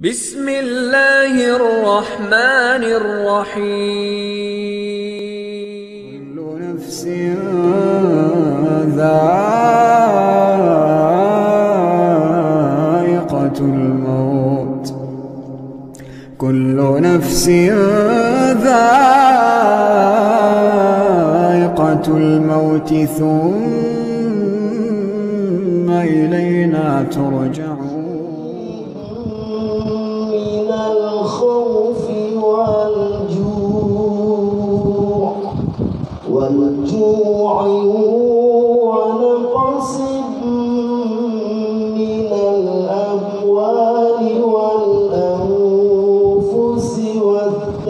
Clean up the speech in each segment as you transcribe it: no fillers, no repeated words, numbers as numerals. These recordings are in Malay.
Bismillahirrahmanirrahim. Kullu nafsin dha'iqatul maut. Kullu nafsin dha'iqatul maut thumma ilayna turja'un. الخوف والجوع ونقص من الأموال والأنفس والثمرات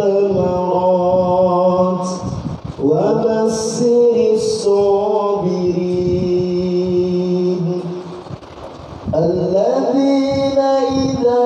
وبشر الصابرين الذين إذا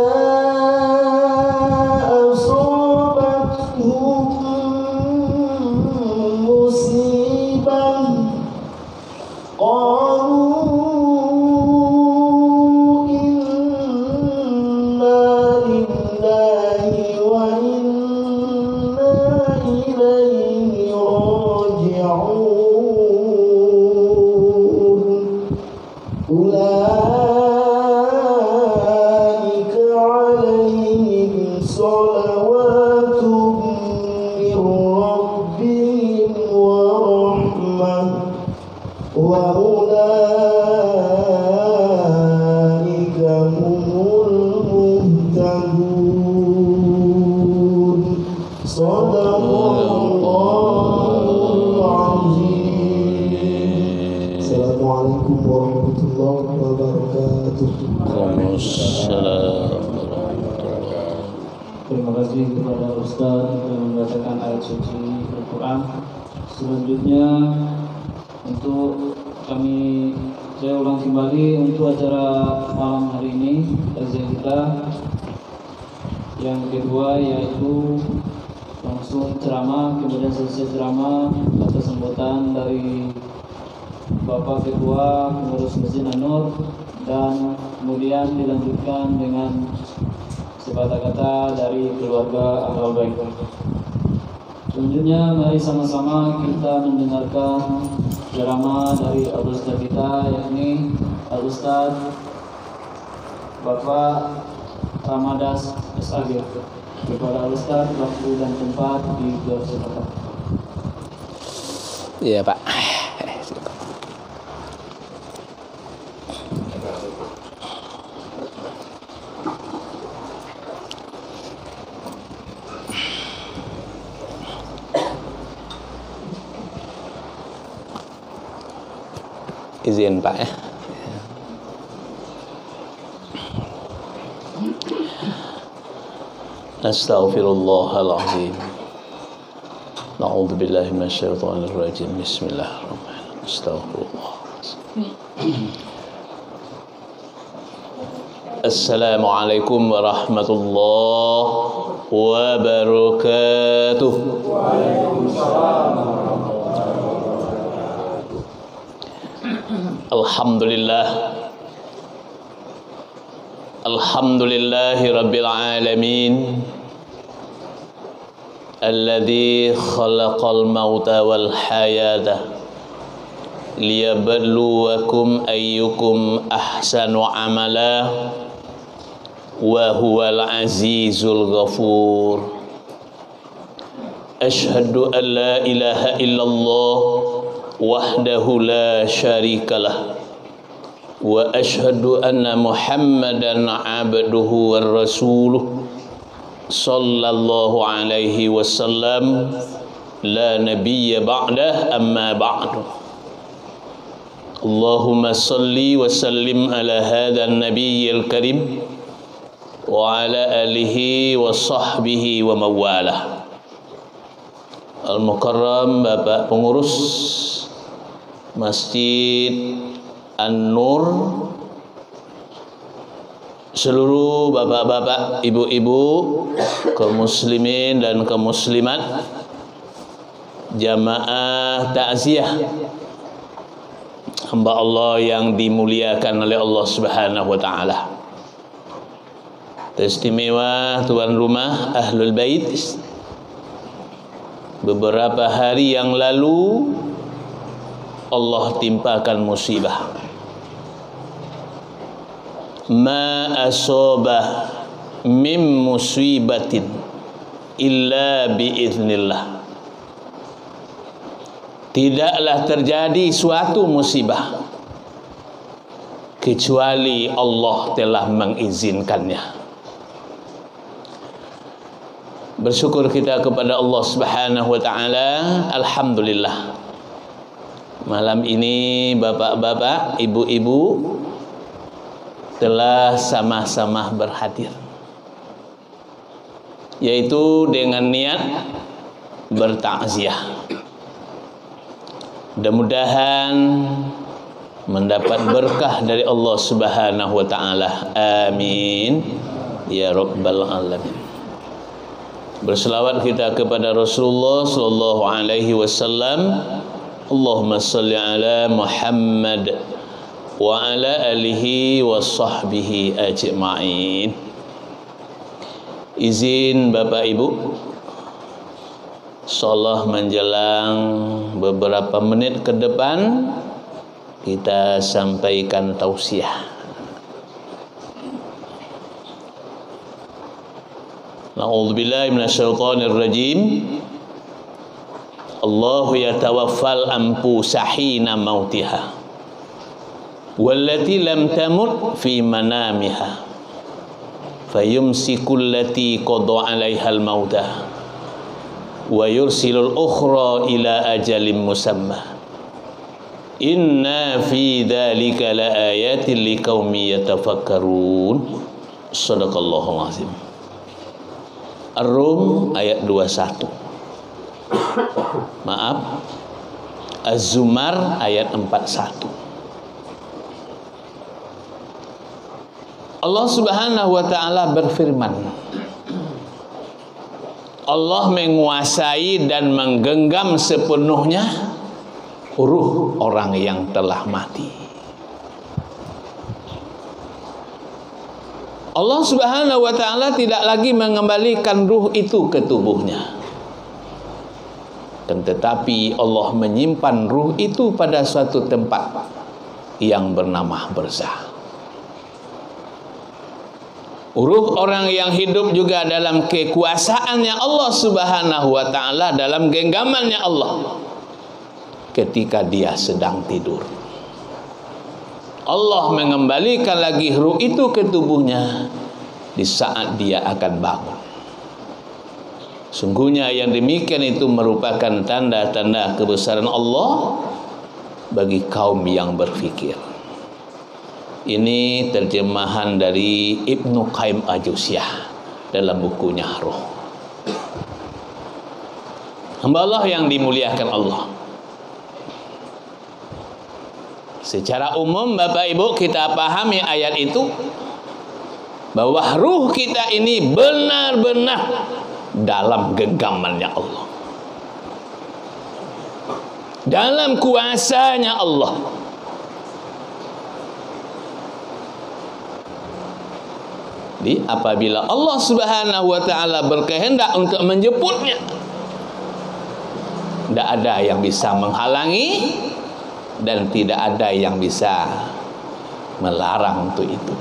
Terima kasih kepada Ustaz yang membacakan ayat suci Al-Quran. Selanjutnya saya ulang kembali untuk acara malam hari ini kajian kita yang kedua, yaitu langsung ceramah, kemudian selesai ceramah atas sambutan dari Bapak Ketua Pengurus Masjid An-Nur, dan kemudian dilanjutkan dengan sepatah kata dari keluarga Ahlul Bait. Selanjutnya mari sama-sama kita mendengarkan ceramah dari Al-Ustaz kita, yakni Al-Ustaz Bapak Ramadas SAG. Kepada Al-Ustaz, waktu dan tempat dipersilakan. Iya Pak. Izin Pak ya. Astaghfirullahaladzim. Na'udzu billahi minasyaitonir rajim. Bismillahirrahmanirrahim. Astaghfirullah. Assalamualaikum warahmatullahi wabarakatuh. Waalaikumsalam. Alhamdulillahi rabbil alamin, alladzi khalaqal mauta wal hayata liyabluwakum ayyukum ahsanu amala wa huwal azizul ghafur. Ashhadu an la ilaha illallah wahdahu la syarikalah wa ashhadu anna Muhammadan abduhu wa rasuluh sallallahu alaihi wasallam la nabiyya ba'dah amma ba'du. Allahumma salli wa sallim ala hadha an-nabiyyil karim wa ala alihi wa sahbihi wa mawalah. Al-Mukarram Bapak Pengurus Masjid An-Nur, seluruh bapak-bapak, ibu-ibu, kaum muslimin dan kaum muslimat, jamaah takziah hamba Allah yang dimuliakan oleh Allah Subhanahu wa taala. Teristimewa tuan rumah Ahlul Bait, beberapa hari yang lalu Allah timpakan musibah. Ma asabah min musibatin illa biiznillah. Tidaklah terjadi suatu musibah kecuali Allah telah mengizinkannya. Bersyukur kita kepada Allah Subhanahu wa taala. Alhamdulillah, malam ini bapak-bapak, ibu-ibu telah sama-sama berhadir, yaitu dengan niat bertakziah. Mudah-mudahan mendapat berkah dari Allah Subhanahu wa taala. Amin ya rabbal alamin. Berselawat kita kepada Rasulullah sallallahu alaihi wasallam. Allahumma salli ala Muhammad wa ala alihi wa sahbihi ajma'in. Izin Bapak Ibu, insyaallah menjelang beberapa menit ke depan kita sampaikan tausiah. Na'udzubillahi minasyaitonir rajim. Allahu yatawaffal anfusa hina mautiha wallati lam tamut fi manamiha fayumsikul lati qada 'alaihal mauta wa yursilul ukhra ila ajalin musamma. Inna fi dzalika laayatin liqaumin yatafakkarun. Shadaqallahul azim. Ar-Rum ayat 21. Maaf, Az-Zumar ayat 41. Allah Subhanahu wa taala berfirman, Allah menguasai dan menggenggam sepenuhnya ruh orang yang telah mati. Allah Subhanahu wa taala tidak lagi mengembalikan ruh itu ke tubuhnya, tetapi Allah menyimpan ruh itu pada suatu tempat yang bernama barzah. Ruh orang yang hidup juga dalam kekuasaannya Allah Subhanahu wa taala, dalam genggamannya Allah ketika dia sedang tidur. Allah mengembalikan lagi ruh itu ke tubuhnya di saat dia akan bangun. Sungguhnya yang demikian itu merupakan tanda-tanda kebesaran Allah bagi kaum yang berfikir. Ini terjemahan dari Ibnu Qayyim Al-Jauziyah dalam bukunya Ruh. Hamba Allah yang dimuliakan Allah, secara umum Bapak Ibu kita pahami ayat itu bahwa ruh kita ini benar-benar dalam genggamannya Allah, dalam kuasanya Allah. Jadi apabila Allah Subhanahu wa taala berkehendak untuk menjemputnya, tidak ada yang bisa menghalangi dan tidak ada yang bisa melarang untuk itu.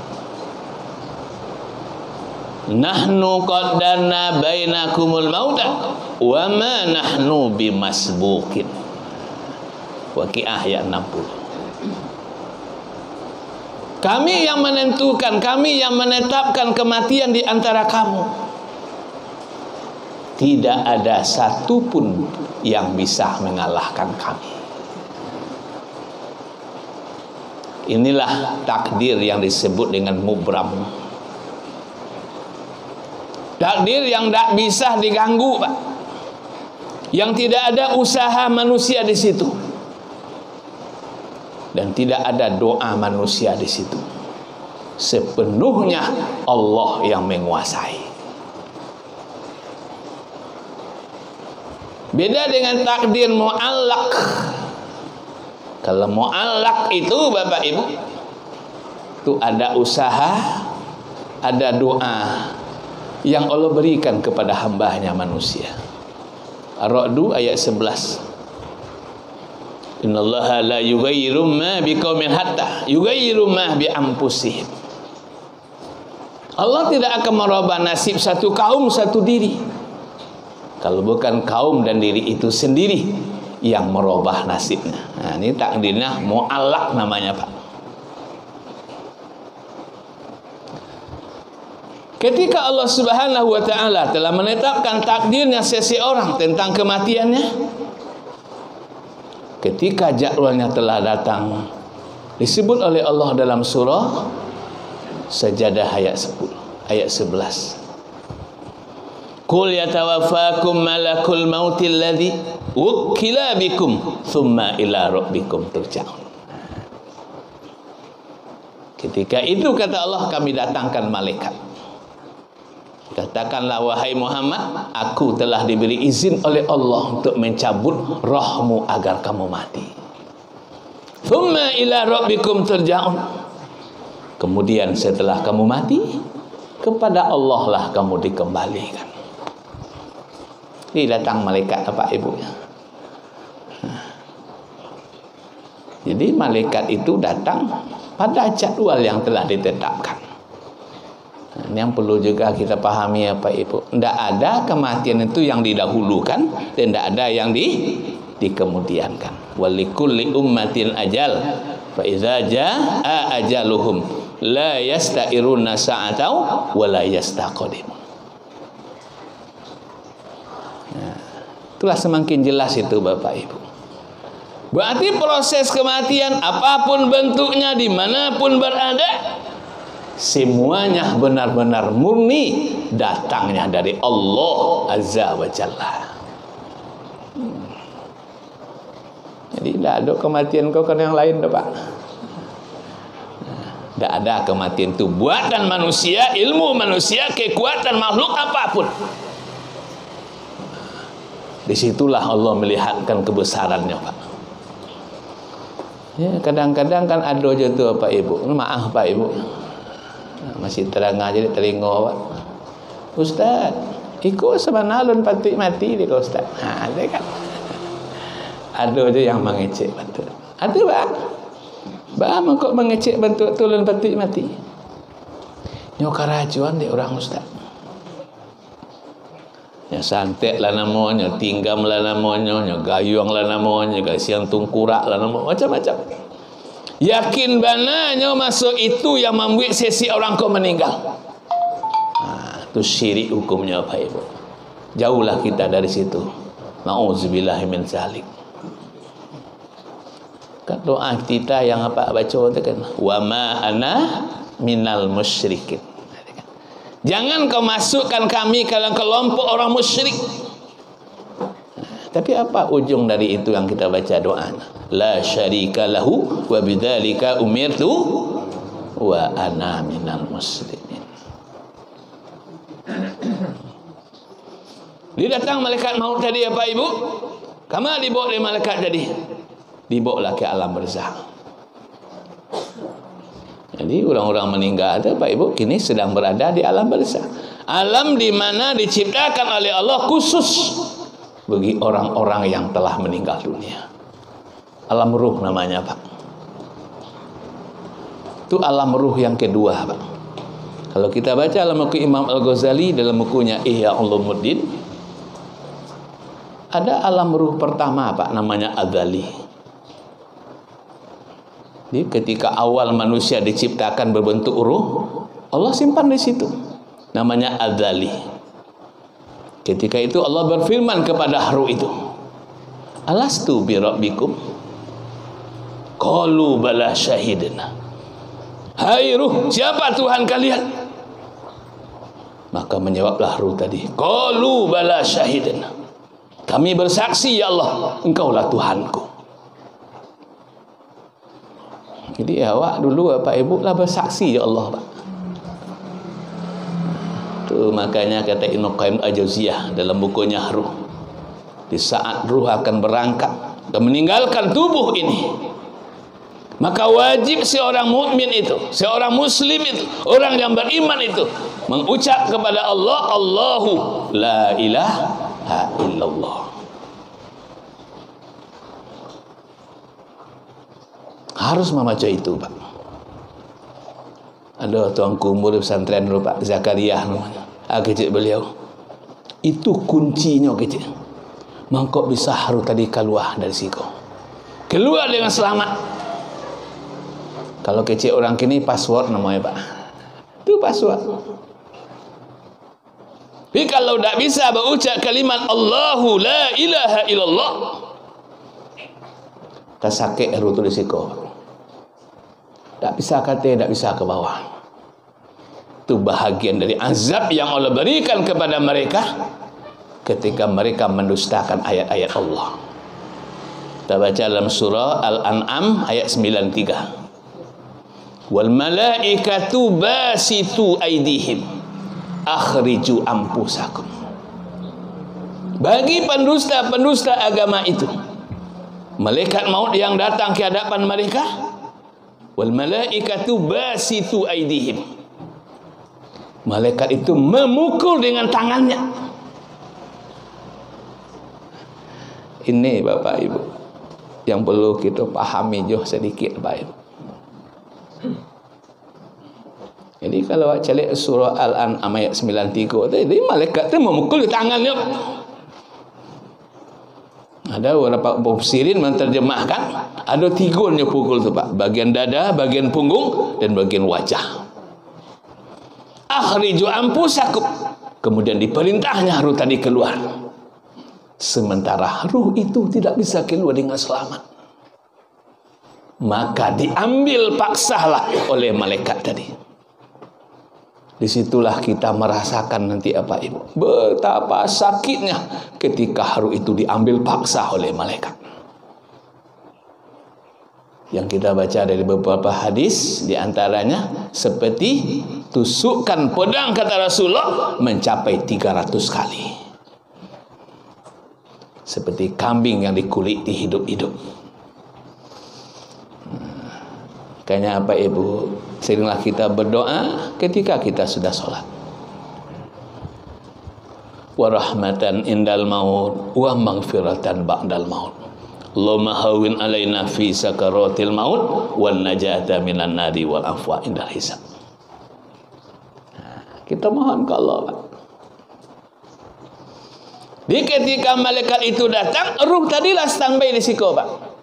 Nahnu qaddarna bainakumul mauta wa ma nahnu bimasbuqin. Waqiah ayat 60. Kami yang menentukan, kami yang menetapkan kematian di antara kamu. Tidak ada satupun yang bisa mengalahkan kami. Inilah takdir yang disebut dengan mubram. Takdir yang tak bisa diganggu, Pak. Yang tidak ada usaha manusia di situ. Dan tidak ada doa manusia di situ. Sepenuhnya Allah yang menguasai. Beda dengan takdir mu'allaq. Kalau mu'allaq itu Bapak Ibu, itu ada usaha, ada doa yang Allah berikan kepada hambanya manusia. Ar-Ra'd ayat 11. Innallaha la yughayyiru ma biqaumin hatta yughayyiru ma bi anfusihim. Allah tidak akan merubah nasib satu kaum, satu diri, kalau bukan kaum dan diri itu sendiri yang merubah nasibnya. Nah, ini takdirnya mu'allaq namanya, Pak. Ketika Allah Subhanahu wa taala telah menetapkan takdirnya seseorang tentang kematiannya, ketika jadwalnya telah datang, disebut oleh Allah dalam surah Sajadah ayat 11. Qul yatawaffakum malakul mautil ladzi wukkila bikum thumma ila rabbikum turja'un. Ketika itu kata Allah, kami datangkan malaikat. Katakanlah wahai Muhammad, aku telah diberi izin oleh Allah untuk mencabut rohmu agar kamu mati. Thumma ila rabbikum turja'un. Kemudian setelah kamu mati, kepada Allah lah kamu dikembalikan. Ini datang malaikat Bapak Ibu. Jadi malaikat itu datang pada jadwal yang telah ditetapkan. Ini yang perlu juga kita pahami Bapak Ibu. Tidak ada kematian itu yang didahulukan dan tidak ada yang dikemudiankan. Walikulli ummatin ajal, fa iza jaa ajaluhum la yasta'iruna sa'atau wa la yastaqdimun. Nah, itulah semakin jelas itu Bapak Ibu. Berarti proses kematian apapun bentuknya, dimanapun berada, semuanya benar-benar murni datangnya dari Allah Azza wa Jalla. Jadi tidak ada kematian kau kan yang lain dah, Pak. Tidak ada kematian itu buatan manusia, ilmu manusia, kekuatan makhluk apapun. Disitulah Allah melihatkan kebesarannya, Pak. Ya, kadang-kadang kan ada je tu Pak Ibu. Maaf Pak Ibu, masih terang aja di telinga, Pak. Ustaz, ikut sama nalun patik mati dia Ustaz. Ada kan? Ada je yang mengecek betul. Ada Pak. Bagaimana kok mengecek bentuk tulun patik mati? Nyo karajuan dia orang Ustaz. Nya santet lah namanya, tinggam lah namanya, nya gayung lah namanya, gasiang tungkurak lah namanya, macam-macam. Yakin bananya masuk itu yang membuat sesi orang kau meninggal. Nah, itu syirik hukumnya Pak Ibu. Jauhlah kita dari situ. Nauzubillahi min zalik. Kan doa kita yang apa baca itu kan, wa ma ana minal musyrikin. Jangan kau masukkan kami ke kelompok orang musyrik. Tapi apa ujung dari itu yang kita baca doa? La syarika lahu wa bidzalika umirtu wa ana minal muslimin. Dia datang malaikat maut tadi ya Pak Ibu. Kama dibawa oleh malaikat tadi. Dibawalah ke alam barzakh. Jadi orang-orang meninggal itu Pak Ibu kini sedang berada di alam barzakh. Alam di mana diciptakan oleh Allah khusus bagi orang-orang yang telah meninggal dunia. Alam ruh namanya Pak. Itu alam ruh yang kedua Pak. Kalau kita baca alam buku Imam Al-Ghazali dalam bukunya Ihya Ulumuddin, ada alam ruh pertama Pak, namanya Adzali. Jadi ketika awal manusia diciptakan berbentuk ruh, Allah simpan di situ. Namanya Adzali. Ketika itu Allah berfirman kepada ruh itu, Alastu bi rabbikum? Qalu bala syahidna. Hai ruh, siapa Tuhan kalian? Maka menjawablah ruh tadi, Qalu bala syahidna. Kami bersaksi ya Allah, Engkaulah Tuhanku. Jadi awak dulu Bapak Ibu lah bersaksi ya Allah Pak. Itu makanya kata Ibnu Qayyim Al-Jauziyah dalam bukunya Ruh, di saat ruh akan berangkat dan meninggalkan tubuh ini, Maka wajib seorang mukmin itu, seorang muslim itu, orang yang beriman itu mengucap kepada Allah, Allahu la ilaha illallah. Harus membaca itu, Pak. Ada tuan kumur di pesantren dulu, Pak Zakaria namanya. Kecil beliau. Itu kuncinya kecil. Mangkok bisa harus tadi keluar dari situ. Keluar dengan selamat. Kalau kecil orang kini password namanya, Pak. Itu password. Tapi kalau tak bisa berucap kalimat Allahu la ilaha illallah, tersakit rutu risiko. Tak bisa kata, tak bisa ke bawah. Itu bahagian dari azab yang Allah berikan kepada mereka ketika mereka mendustakan ayat-ayat Allah. Kita baca dalam surah Al-An'am ayat 93. Wal malaikatu basitu aidihim akhriju anfusakum. Bagi pendusta-pendusta agama itu, malaikat maut yang datang ke hadapan mereka, wal malaikatu basitu aidihim, malaikat itu memukul dengan tangannya. Ini Bapak Ibu yang perlu kita pahami jauh sedikit, Bapak Ibu. Jadi kalau calik surah Al-An'am ayat 93 tadi, malaikat tu memukul di tangannya. Ada beberapa penafsirin menterjemahkan ada 3 nya pukul tu, Pak. Bagian dada, bagian punggung dan bagian wajah. Akhriju anfusakum. Kemudian diperintahnya ruh tadi keluar. Sementara ruh itu tidak bisa keluar dengan selamat, maka diambil paksalah oleh malaikat tadi. Disitulah kita merasakan nanti apa Ibu, betapa sakitnya ketika ruh itu diambil paksa oleh malaikat. Yang kita baca dari beberapa hadis, diantaranya seperti tusukan pedang, kata Rasulullah, mencapai 300 kali. Seperti kambing yang dikuliti hidup-hidup. Makanya apa Ibu, seringlah kita berdoa ketika kita sudah sholat. Wa rahmatan indal maut wa maghfiratan ba'dal maut. Allahumma hawwin alaina fi sakaratil maut wan najata minan nari wal afwa indal hisab. Kita mohon ke Allah, Pak. Di ketika malaikat itu datang, ruh tadilah standby di situ, Pak.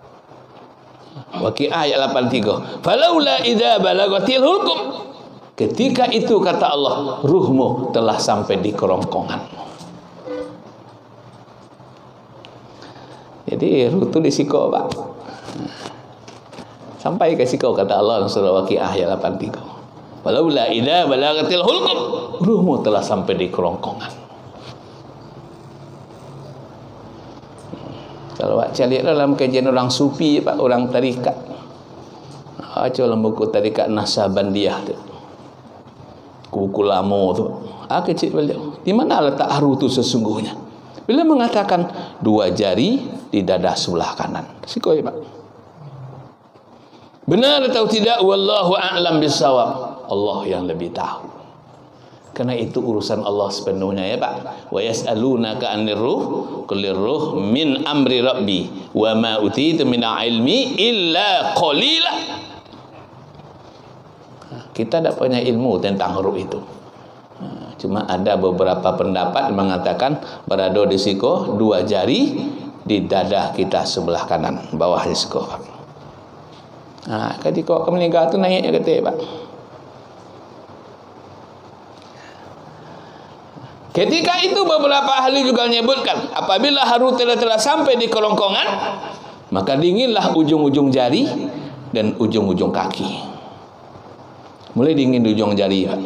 Waqiah ayat 83. Falaula idza balagatil hulqum. Ketika itu kata Allah, ruhmu telah sampai di kerongkongan. Jadi ruh itu di situ, Pak. Sampai ke situ kata Allah dalam surah Waqiah ayat 83. Falaula idza balagatil hulqum. Ruhmu telah sampai di kerongkongan. Kalau Pak cari dalam kajian orang sufi, Pak, orang tarikat, baca dalam buku tarikat Nasabandiyah tu, buku lama tu, kecil beliau, di mana letak haru tu sesungguhnya? Beliau mengatakan 2 jari di dada sebelah kanan. Sikoi, Pak. Benar atau tidak? Wallahu a'lam bissawab. Allah yang lebih tahu. Karena itu urusan Allah sepenuhnya, ya Pak. Wa yas'alunaka 'anir ruh, qulir ruh min amri rabbi wa ma utitu min ilmi illa qalila. Kita tak punya ilmu tentang ruh itu. Cuma ada beberapa pendapat mengatakan berada di siku 2 jari di dada kita sebelah kanan, bawahnya siku, Pak. Ketika kau meninggal tu naiknya kata, Pak. Ketika itu beberapa ahli juga menyebutkan, apabila haru telah sampai di kerongkongan, maka dinginlah ujung-ujung jari dan ujung-ujung kaki. Mulai dingin di ujung jari, Pak.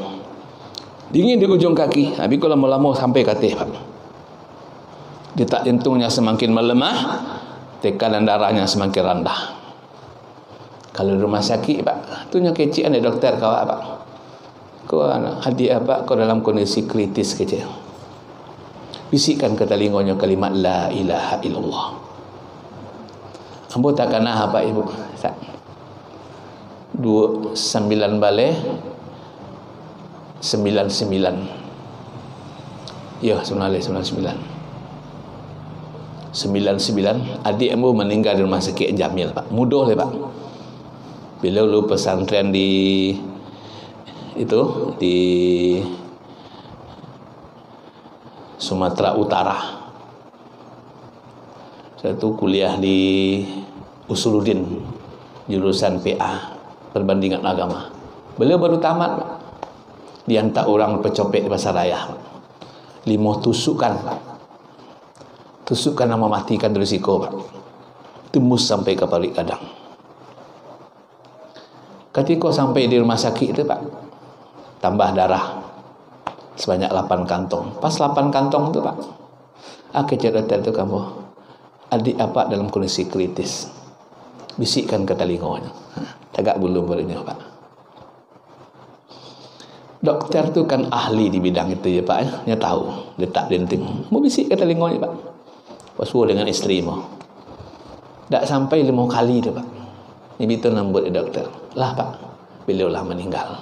Dingin di ujung kaki. Tapi kalau lama-lama sampai kata, Pak. Detak jantungnya semakin melemah, tekanan darahnya semakin rendah. Kalau di rumah sakit, Pak, tu kecil ada dokter kau, Pak. Kau hadi apa? Kau dalam kondisi kritis kecil. Bisikkan ke telinganya kalimat la ilaha illallah. Ambo tak kena apa Ibu? 9 balik 99. Ya, sebenarnya 99. Adik ambo meninggal di rumah sakit Jamil, Pak. Mudah lah, Pak. Bila lu pesantren di Sumatera Utara. Saya tu kuliah di Usuluddin, jurusan PA, perbandingan agama. Beliau baru tamat, Pak. Dihantar orang pecopek di pasar raya, Pak. 5 tusukan, Pak. Tusukan yang mematikan risiko, Pak. Tembus sampai ke balik kadang. Ketika sampai di rumah sakit itu, Pak, tambah darah sebanyak 8 kantong. Pas 8 kantong itu, Pak, akhirnya dokter itu, kamu adik apa dalam kondisi kritis, bisikkan ke telinganya. Tegak bulu barunya, Pak. Dokter tu kan ahli di bidang itu ya, Pak. Dia tahu, dia tak denting. Mau bisik ke telinganya, Pak. Pasal dengan isteri mau. Tak sampai 5 kali tu, Pak. Ini itu nambut dokter. Lah, Pak, beliau lah meninggal.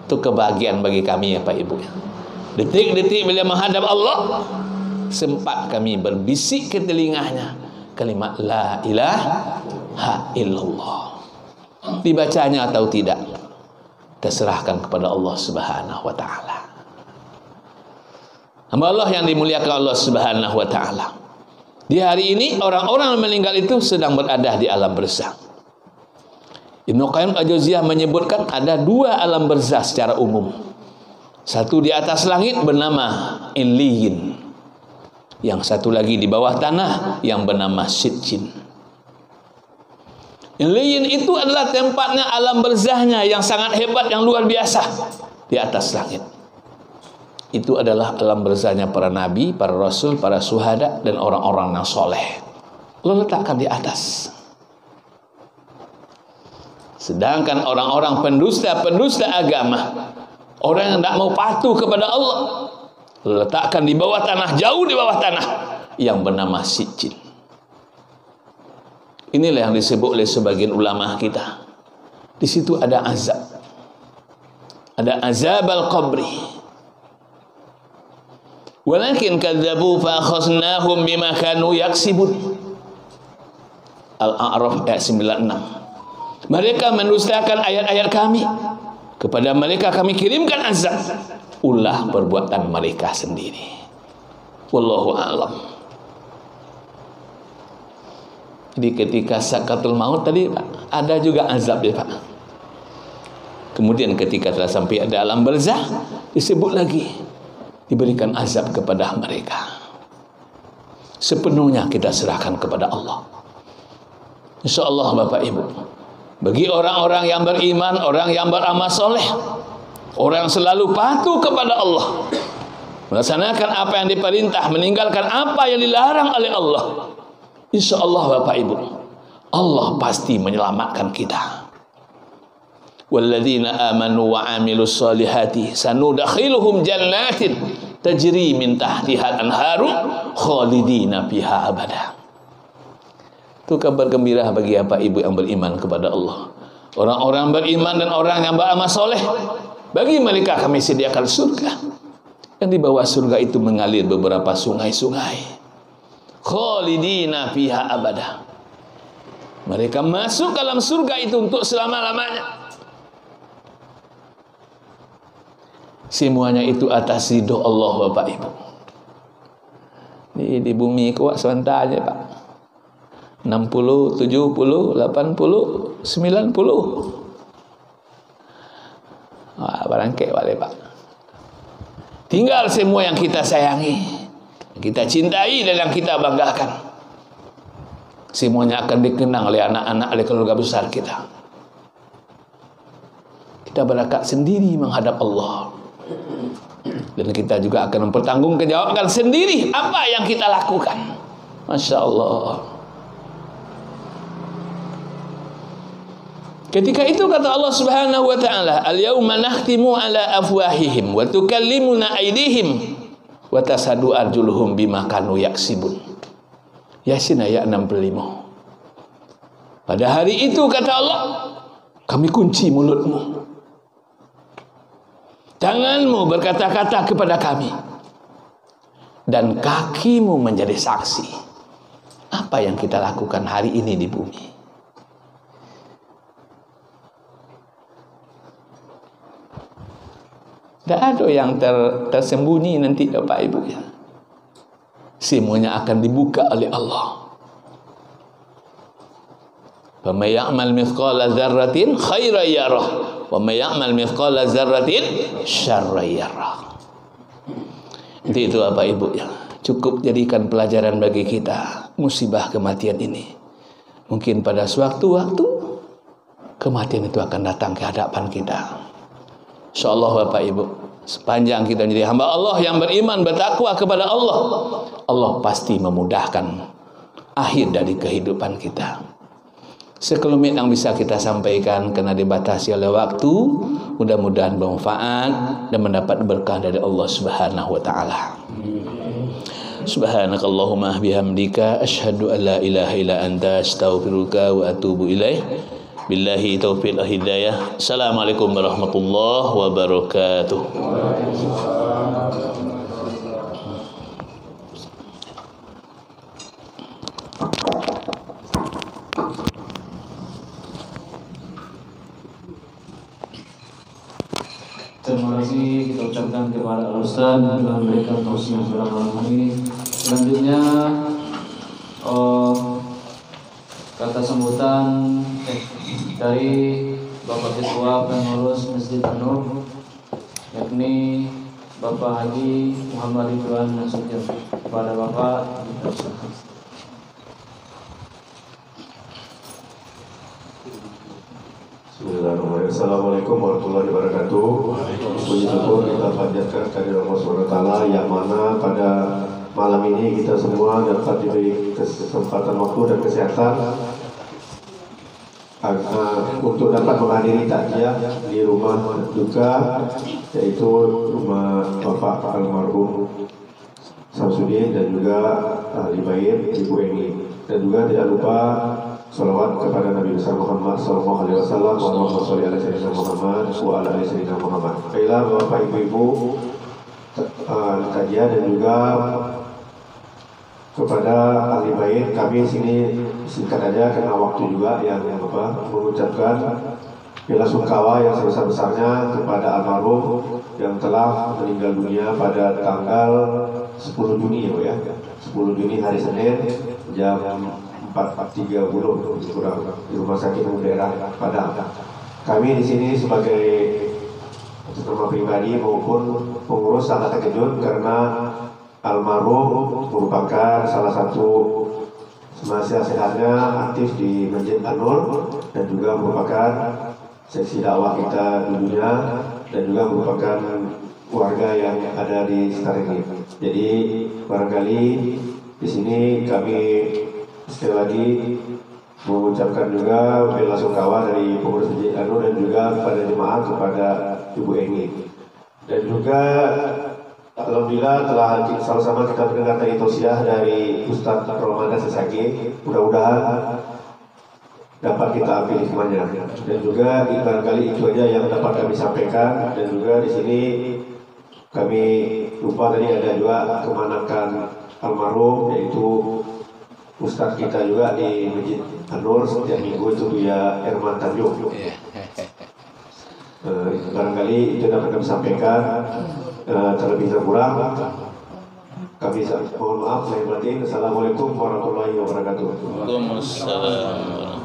Itu kebahagiaan bagi kami ya, Pak Ibu. Detik-detik bila menghadap Allah, sempat kami berbisik ke telinganya kalimat la ilaha illallah. Dibacanya atau tidak, terserahkan kepada Allah Subhanahu wa taala. Hamba Allah yang dimuliakan Allah Subhanahu wa taala. Di hari ini orang-orang yang meninggal itu sedang berada di alam barzakh. Ibnu Qayyim Al-Jauziyah menyebutkan ada 2 alam barzakh secara umum. Satu di atas langit bernama Illiyin. Yang satu lagi di bawah tanah yang bernama Sijjin. Illiyin itu adalah tempatnya alam barzakhnya yang sangat hebat, yang luar biasa di atas langit. Itu adalah alam barzakhnya para nabi, para rasul, para syuhada dan orang-orang yang soleh. Lo letakkan di atas. Sedangkan orang-orang pendusta agama, orang yang tidak mau patuh kepada Allah, lo letakkan di bawah tanah, jauh di bawah tanah yang bernama Sijjin. Inilah yang disebut oleh sebagian ulama kita. Di situ ada azab. Ada azab al-qabri. Walakin kadzabu fa akhadnahum bima kanu yaksibun. Al-A'raf ayat 96. Mereka mendustakan ayat-ayat kami. Kepada mereka kami kirimkan azab. Ulah perbuatan mereka sendiri. Wallahu a'lam. Jadi ketika sakaratul maut tadi, Pak, ada juga azab ya, Pak. Kemudian ketika telah sampai ada alam barzakh, disebut lagi, diberikan azab kepada mereka. Sepenuhnya kita serahkan kepada Allah. InsyaAllah Bapak Ibu, bagi orang-orang yang beriman, orang yang beramal soleh, orang yang selalu patuh kepada Allah, melaksanakan apa yang diperintah, meninggalkan apa yang dilarang oleh Allah, InsyaAllah Bapak Ibu, Allah pasti menyelamatkan kita. Walladzina amanu wa amilus solihati sanudakhiluhum jannatin tajri min tahtiha al-anharu khalidina fiha abada. Itu kabar gembira bagi Bapak Ibu yang beriman kepada Allah. Orang-orang beriman dan orang yang beramal soleh, bagi mereka kami sediakan surga. Yang di bawah surga itu mengalir beberapa sungai-sungai. Khalidina fiha abada. Mereka masuk dalam surga itu untuk selama-lamanya. Semuanya itu atas ridho Allah Bapak Ibu. Di bumi kuat sementara Pak. 60, 70, 80, 90. Wah, barangkali balik Pak. Tinggal semua yang kita sayangi, kita cintai dan yang kita banggakan. Semuanya akan dikenang oleh anak-anak, oleh keluarga besar kita. Kita berangkat sendiri menghadap Allah. Dan kita juga akan mempertanggungjawabkan sendiri apa yang kita lakukan. Masya Allah. Ketika itu kata Allah Subhanahu wa taala, "Al-yauma nakhtimu ala afwahihim wa tukallimuna aydihim wa tashhadu arjuluhum bima kanu yaksibun." Yasin ayat 65. Pada hari itu kata Allah, kami kunci mulutmu, tanganmu berkata-kata kepada kami, dan kakimu menjadi saksi. Apa yang kita lakukan hari ini di bumi? Tidak ada yang tersembunyi nanti Bapak Ibu ya. Semuanya akan dibuka oleh Allah. Faman ya'mal mithqala dzarratin khairan yarah wa may ya'mal mithqala dzarratin syarran yarah. Itu Bapak Ibu ya. Cukup jadikan pelajaran bagi kita musibah kematian ini. Mungkin pada sewaktu-waktu kematian itu akan datang ke hadapan kita. Insyaallah Bapak Ibu, sepanjang kita menjadi hamba Allah yang beriman, bertakwa kepada Allah, Allah pasti memudahkan akhir dari kehidupan kita. Sekelumit yang bisa kita sampaikan karena dibatasi oleh waktu, mudah-mudahan bermanfaat dan mendapat berkah dari Allah Subhanahu wa taala. Subhanakallahumma bihamdika asyhadu an la ilaha illa anta astaghfiruka wa atubu ilaih. Billahi taufiq wal hidayah. Assalamualaikum warahmatullahi wabarakatuh. Terima kasih kita ucapkan kepada Al-Ustaz yang telah memberikan tausiah pada malam hari. Selanjutnya kata sambutan dari Bapak Ketua Pengurus Masjid An-Nur, yakni Bapak Haji Muhammad Ridwan Nasution. Kepada Bapak Bismillahirrahmanirrahim. Assalamualaikum warahmatullahi wabarakatuh. Puji syukur kita panjatkan kehadirat Allah SWT yang mana pada malam ini kita semua dapat diberi kesempatan waktu dan kesehatan untuk dapat menghadiri takziah di rumah duka, yaitu rumah Bapak almarhum Samsudin dan juga ahli bait Ibu Eni, dan juga tidak lupa salawat kepada Nabi besar Muhammad sallallahu alaihi wasallam. Allahumma shalli ala sayyidina Muhammad wa ala ali sayyidina Muhammad. Baiklah Bapak Ibu-ibu, kajian dan juga kepada ahli bait kami sini singkat aja karena waktu juga yang mengucapkan bela sungkawa yang sebesar-besarnya kepada almarhum yang telah meninggal dunia pada tanggal 10 Juni ya, 10 Juni hari Senin jam 4.30 kurang di Rumah Sakit Umum Daerah Padang. Kami di sini sebagai nama pribadi maupun pengurus sangat terkejut karena almarhum merupakan salah satu nasihat-nasihatnya aktif di Masjid An-Nur dan juga merupakan seksi dakwah kita dulunya dan juga merupakan warga yang ada di sekitar ini. Jadi barangkali di sini kami sekali lagi mengucapkan juga bela sungkawa dari pengurus Masjid An-Nur dan juga kepada jemaah, kepada Ibu Eni, dan juga alhamdulillah telah sama-sama kita mendengar tadi tausiah dari Ustaz Ramadan Sesagi. Mudah-mudahan dapat kita ambil hikmahnya, dan juga barangkali itu aja yang dapat kami sampaikan. Dan juga di sini kami lupa tadi ada juga kemanakan almarhum, yaitu Ustadz kita juga di Masjid An-Nur setiap minggu itu Buya Herman Tanjung. Barangkali itu dapat kami sampaikan. Terlebih terkurang kami mohon maaf lahir batin. Assalamualaikum warahmatullahi wabarakatuh. Waalaikumsalam.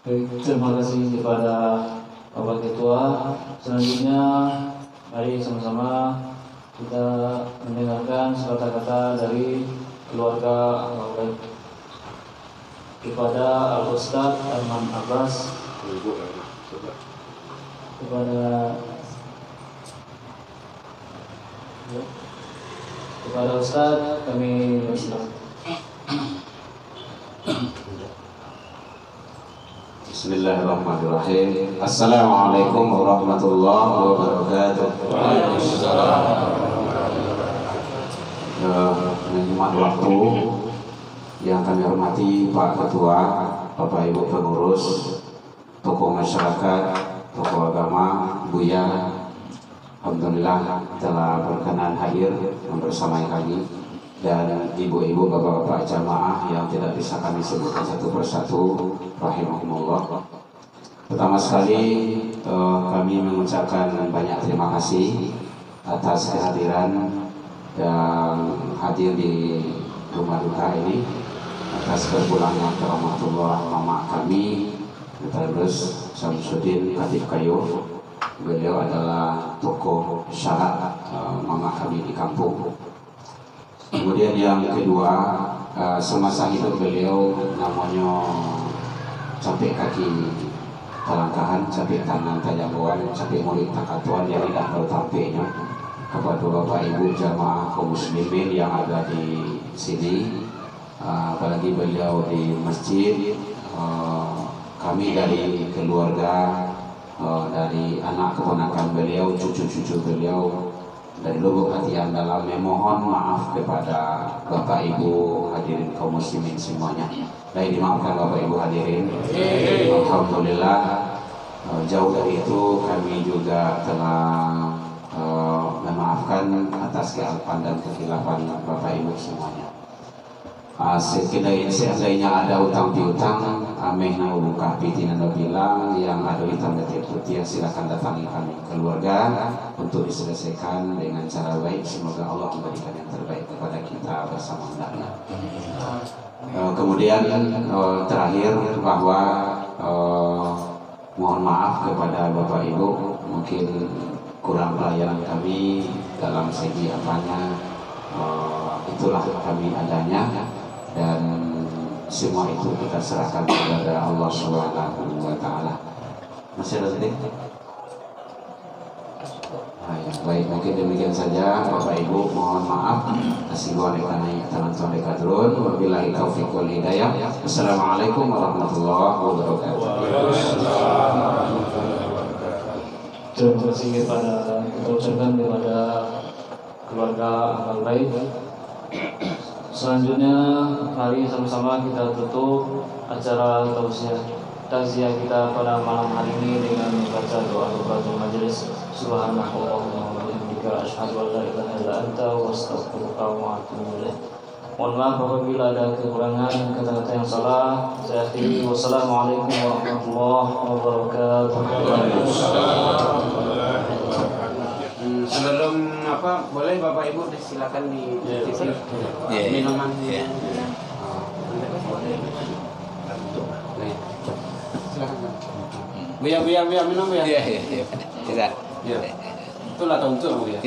Baik, terima kasih kepada Bapak Ketua. Selanjutnya mari sama-sama kita mendengarkan kata-kata dari keluarga Al-Maulid kepada Al-Ustaz Arman Abbas, kepada Ustaz kami bersilakan. Bismillahirrahmanirrahim. Assalamualaikum warahmatullahi wabarakatuh. Waalaikumsalam. Menghemat waktu yang kami hormati Pak Ketua, Bapak Ibu pengurus, tokoh masyarakat, tokoh agama, Buya, alhamdulillah telah berkenan hadir membersamai kami, dan ibu-ibu, bapak-bapak jamaah yang tidak bisa kami sebutkan satu persatu, rahimahumullah. Pertama sekali kami mengucapkan banyak terima kasih atas kehadiran yang hadir di rumah duka ini, atas berpulangnya ke rahmatullah mama kami Terus Syamsuddin Khatib Kayu. Beliau adalah tokoh syarat mama kami di kampung. Kemudian yang kedua, semasa hidup beliau namanya capek kaki telangkahan, capek tangan tajamuan, capek mulut takatuan yang tidak tahu tampeknya. Kepada Bapak Ibu jamaah kaum muslimin yang ada di sini, apalagi beliau di masjid, kami dari keluarga, dari anak keponakan beliau, cucu-cucu beliau, dari lubuk hati yang dalam memohon maaf kepada Bapak Ibu hadirin kaum muslimin semuanya. Baik, dimaafkan Bapak Ibu hadirin. Alhamdulillah, jauh dari itu kami juga telah memaafkan atas kealpan dan kekhilafan Bapak Ibu semuanya. Seandainya ada utang piutang, ameh na buka pitina bilang yang ada hitam putih, silakan datangi kami keluarga untuk diselesaikan dengan cara baik. Semoga Allah memberikan yang terbaik kepada kita bersama hendaknya. Kemudian terakhir bahwa mohon maaf kepada Bapak Ibu, mungkin kurang pelayanan kami dalam segi apanya, itulah kami adanya, dan semua itu kita serahkan kepada Allah Subhanahu wa Ta'ala. Masih ada tadi? Baik, mungkin demikian saja Bapak Ibu, mohon maaf asingguan ikanai tangan dekat turun. Wabillahi taufiq wal hidayah. Assalamualaikum warahmatullahi wabarakatuh. Terima kasih kepada kita ucapkan kepada keluarga Amal Baik. Selanjutnya mari sama-sama kita tutup acara takziah kita pada malam hari ini dengan membaca doa majelis. Subhanallahumma wa bihamdika asyhadu an la ilaha illa anta wa astaghfiruka wa atubu ilaik. Mohon maaf apabila ada kekurangan kata-kata yang salah. Saya akhiri, wassalamualaikum warahmatullahi wabarakatuh. Sebelum boleh Bapak Ibu silakan di minuman. Silakan. Buya minum ya. Iya. Tidak. Ya. Itulah untuk Bu ya.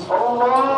Allah